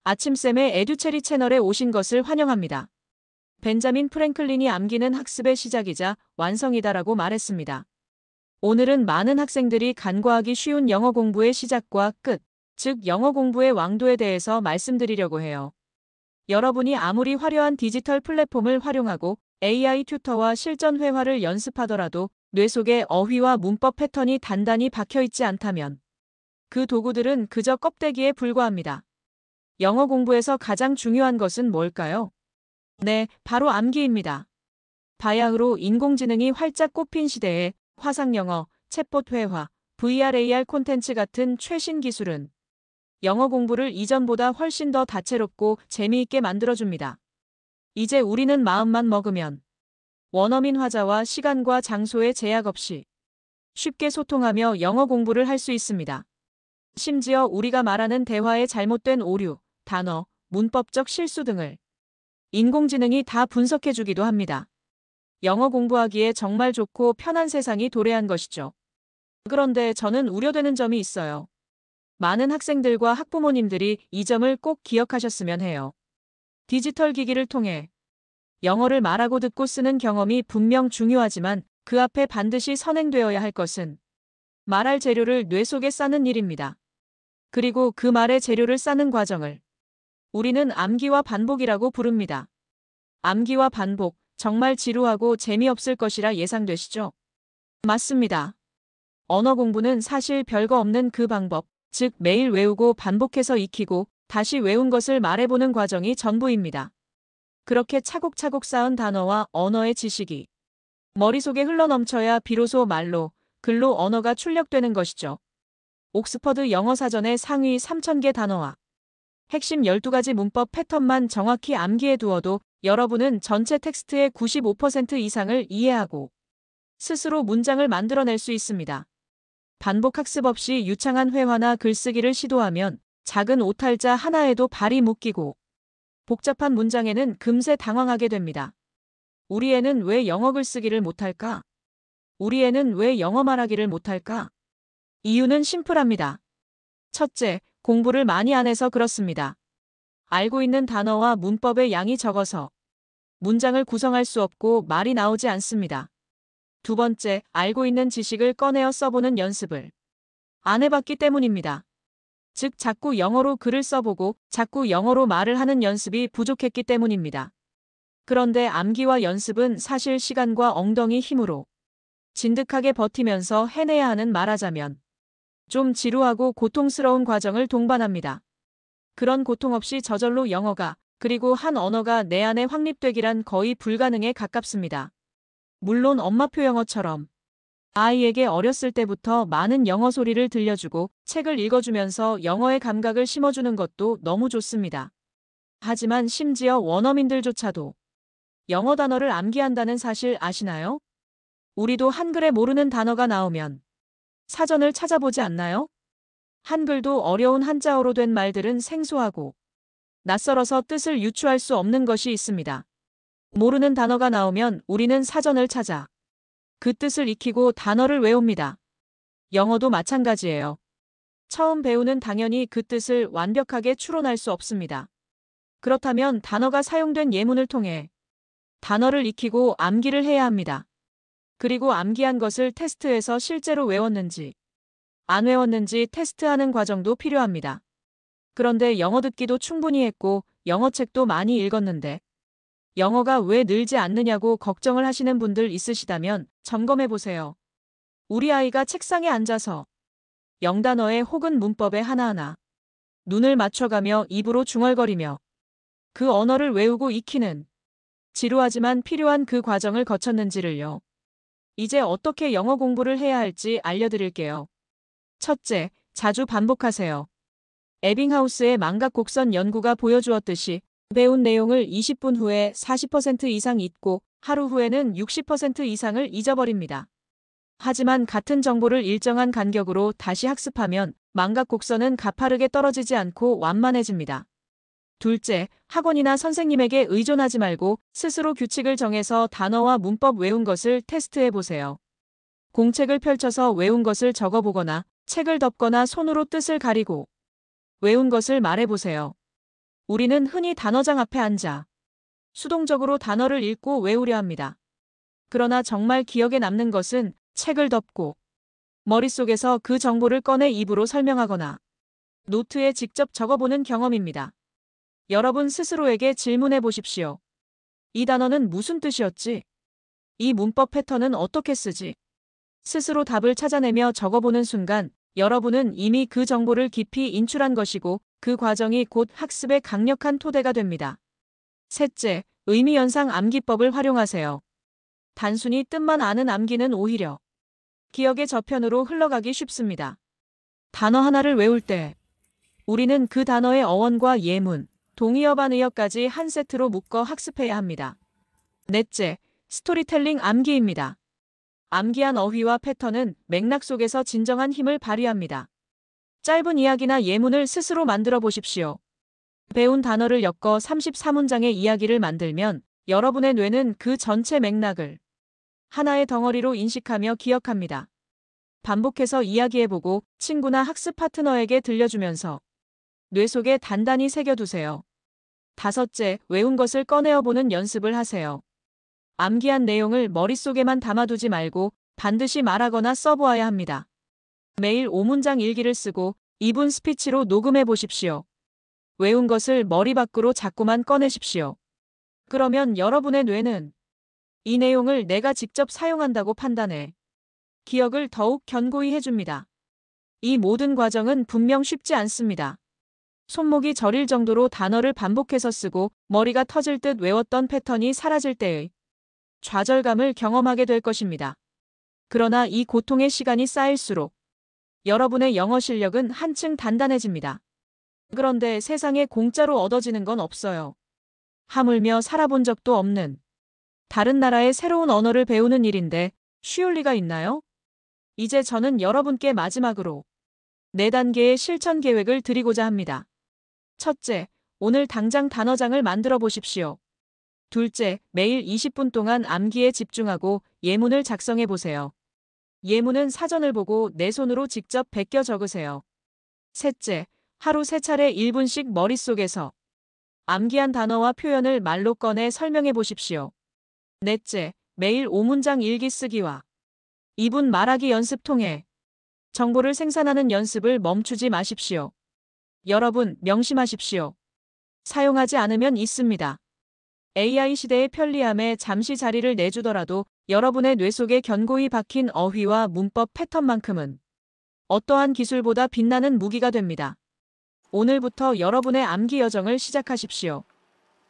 아침쌤의 에듀체리 채널에 오신 것을 환영합니다. 벤자민 프랭클린이 암기는 학습의 시작이자 완성이다라고 말했습니다. 오늘은 많은 학생들이 간과하기 쉬운 영어 공부의 시작과 끝, 즉 영어 공부의 왕도에 대해서 말씀드리려고 해요. 여러분이 아무리 화려한 디지털 플랫폼을 활용하고 AI 튜터와 실전 회화를 연습하더라도 뇌 속에 어휘와 문법 패턴이 단단히 박혀있지 않다면 그 도구들은 그저 껍데기에 불과합니다. 영어 공부에서 가장 중요한 것은 뭘까요? 네, 바로 암기입니다. 바야흐로 인공지능이 활짝 꼽힌 시대에 화상영어, 챗봇 회화, VR, AR 콘텐츠 같은 최신 기술은 영어 공부를 이전보다 훨씬 더 다채롭고 재미있게 만들어줍니다. 이제 우리는 마음만 먹으면 원어민 화자와 시간과 장소의 제약 없이 쉽게 소통하며 영어 공부를 할 수 있습니다. 심지어 우리가 말하는 대화의 잘못된 오류, 단어, 문법적 실수 등을 인공지능이 다 분석해주기도 합니다. 영어 공부하기에 정말 좋고 편한 세상이 도래한 것이죠. 그런데 저는 우려되는 점이 있어요. 많은 학생들과 학부모님들이 이 점을 꼭 기억하셨으면 해요. 디지털 기기를 통해 영어를 말하고 듣고 쓰는 경험이 분명 중요하지만 그 앞에 반드시 선행되어야 할 것은 말할 재료를 뇌 속에 싸는 일입니다. 그리고 그 말의 재료를 싸는 과정을 우리는 암기와 반복이라고 부릅니다. 암기와 반복, 정말 지루하고 재미없을 것이라 예상되시죠? 맞습니다. 언어 공부는 사실 별거 없는 그 방법, 즉 매일 외우고 반복해서 익히고 다시 외운 것을 말해보는 과정이 전부입니다. 그렇게 차곡차곡 쌓은 단어와 언어의 지식이 머릿속에 흘러넘쳐야 비로소 말로, 글로 언어가 출력되는 것이죠. 옥스퍼드 영어사전의 상위 3,000개 단어와 핵심 12가지 문법 패턴만 정확히 암기해 두어도 여러분은 전체 텍스트의 95% 이상을 이해하고 스스로 문장을 만들어낼 수 있습니다. 반복 학습 없이 유창한 회화나 글쓰기를 시도하면 작은 오탈자 하나에도 발이 묶이고 복잡한 문장에는 금세 당황하게 됩니다. 우리 애는 왜 영어 글쓰기를 못할까? 우리 애는 왜 영어 말하기를 못할까? 이유는 심플합니다. 첫째, 공부를 많이 안 해서 그렇습니다. 알고 있는 단어와 문법의 양이 적어서 문장을 구성할 수 없고 말이 나오지 않습니다. 두 번째, 알고 있는 지식을 꺼내어 써보는 연습을 안 해봤기 때문입니다. 즉, 자꾸 영어로 글을 써보고 자꾸 영어로 말을 하는 연습이 부족했기 때문입니다. 그런데 암기와 연습은 사실 시간과 엉덩이 힘으로 진득하게 버티면서 해내야 하는, 말하자면 좀 지루하고 고통스러운 과정을 동반합니다. 그런 고통 없이 저절로 영어가, 그리고 한 언어가 내 안에 확립되기란 거의 불가능에 가깝습니다. 물론 엄마표 영어처럼 아이에게 어렸을 때부터 많은 영어 소리를 들려주고 책을 읽어주면서 영어의 감각을 심어주는 것도 너무 좋습니다. 하지만 심지어 원어민들조차도 영어 단어를 암기한다는 사실 아시나요? 우리도 한글에 모르는 단어가 나오면 사전을 찾아보지 않나요? 한글도 어려운 한자어로 된 말들은 생소하고 낯설어서 뜻을 유추할 수 없는 것이 있습니다. 모르는 단어가 나오면 우리는 사전을 찾아 그 뜻을 익히고 단어를 외웁니다. 영어도 마찬가지예요. 처음 배우는 당연히 그 뜻을 완벽하게 추론할 수 없습니다. 그렇다면 단어가 사용된 예문을 통해 단어를 익히고 암기를 해야 합니다. 그리고 암기한 것을 테스트해서 실제로 외웠는지 안 외웠는지 테스트하는 과정도 필요합니다. 그런데 영어 듣기도 충분히 했고 영어책도 많이 읽었는데 영어가 왜 늘지 않느냐고 걱정을 하시는 분들 있으시다면 점검해 보세요. 우리 아이가 책상에 앉아서 영단어에 혹은 문법에 하나하나 눈을 맞춰가며 입으로 중얼거리며 그 언어를 외우고 익히는 지루하지만 필요한 그 과정을 거쳤는지를요. 이제 어떻게 영어 공부를 해야 할지 알려드릴게요. 첫째, 자주 반복하세요. 에빙하우스의 망각 곡선 연구가 보여주었듯이 배운 내용을 20분 후에 40% 이상 잊고 하루 후에는 60% 이상을 잊어버립니다. 하지만 같은 정보를 일정한 간격으로 다시 학습하면 망각 곡선은 가파르게 떨어지지 않고 완만해집니다. 둘째, 학원이나 선생님에게 의존하지 말고 스스로 규칙을 정해서 단어와 문법 외운 것을 테스트해 보세요. 공책을 펼쳐서 외운 것을 적어보거나 책을 덮거나 손으로 뜻을 가리고 외운 것을 말해보세요. 우리는 흔히 단어장 앞에 앉아 수동적으로 단어를 읽고 외우려 합니다. 그러나 정말 기억에 남는 것은 책을 덮고 머릿속에서 그 정보를 꺼내 입으로 설명하거나 노트에 직접 적어보는 경험입니다. 여러분 스스로에게 질문해 보십시오. 이 단어는 무슨 뜻이었지? 이 문법 패턴은 어떻게 쓰지? 스스로 답을 찾아내며 적어보는 순간 여러분은 이미 그 정보를 깊이 인출한 것이고 그 과정이 곧 학습의 강력한 토대가 됩니다. 셋째, 의미연상 암기법을 활용하세요. 단순히 뜻만 아는 암기는 오히려 기억의 저편으로 흘러가기 쉽습니다. 단어 하나를 외울 때 우리는 그 단어의 어원과 예문, 동의어 반의어까지 한 세트로 묶어 학습해야 합니다. 넷째, 스토리텔링 암기입니다. 암기한 어휘와 패턴은 맥락 속에서 진정한 힘을 발휘합니다. 짧은 이야기나 예문을 스스로 만들어 보십시오. 배운 단어를 엮어 34문장의 이야기를 만들면 여러분의 뇌는 그 전체 맥락을 하나의 덩어리로 인식하며 기억합니다. 반복해서 이야기해보고 친구나 학습 파트너에게 들려주면서 뇌 속에 단단히 새겨두세요. 다섯째, 외운 것을 꺼내어보는 연습을 하세요. 암기한 내용을 머릿속에만 담아두지 말고 반드시 말하거나 써보아야 합니다. 매일 5문장 일기를 쓰고 2분 스피치로 녹음해 보십시오. 외운 것을 머리 밖으로 자꾸만 꺼내십시오. 그러면 여러분의 뇌는 이 내용을 내가 직접 사용한다고 판단해 기억을 더욱 견고히 해줍니다. 이 모든 과정은 분명 쉽지 않습니다. 손목이 저릴 정도로 단어를 반복해서 쓰고 머리가 터질 듯 외웠던 패턴이 사라질 때의 좌절감을 경험하게 될 것입니다. 그러나 이 고통의 시간이 쌓일수록 여러분의 영어 실력은 한층 단단해집니다. 그런데 세상에 공짜로 얻어지는 건 없어요. 하물며 살아본 적도 없는 다른 나라의 새로운 언어를 배우는 일인데 쉬울 리가 있나요? 이제 저는 여러분께 마지막으로 4단계의 실천 계획을 드리고자 합니다. 첫째, 오늘 당장 단어장을 만들어 보십시오. 둘째, 매일 20분 동안 암기에 집중하고 예문을 작성해 보세요. 예문은 사전을 보고 내 손으로 직접 베껴 적으세요. 셋째, 하루 3차례 1분씩 머릿속에서 암기한 단어와 표현을 말로 꺼내 설명해 보십시오. 넷째, 매일 5문장 일기 쓰기와 2분 말하기 연습 통해 정보를 생산하는 연습을 멈추지 마십시오. 여러분, 명심하십시오. 사용하지 않으면 있습니다. AI 시대의 편리함에 잠시 자리를 내주더라도 여러분의 뇌 속에 견고히 박힌 어휘와 문법 패턴만큼은 어떠한 기술보다 빛나는 무기가 됩니다. 오늘부터 여러분의 암기 여정을 시작하십시오.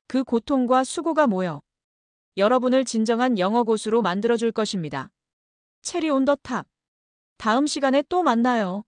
그 고통과 수고가 모여 여러분을 진정한 영어 고수로 만들어줄 것입니다. 체리 온 더 탑. 다음 시간에 또 만나요.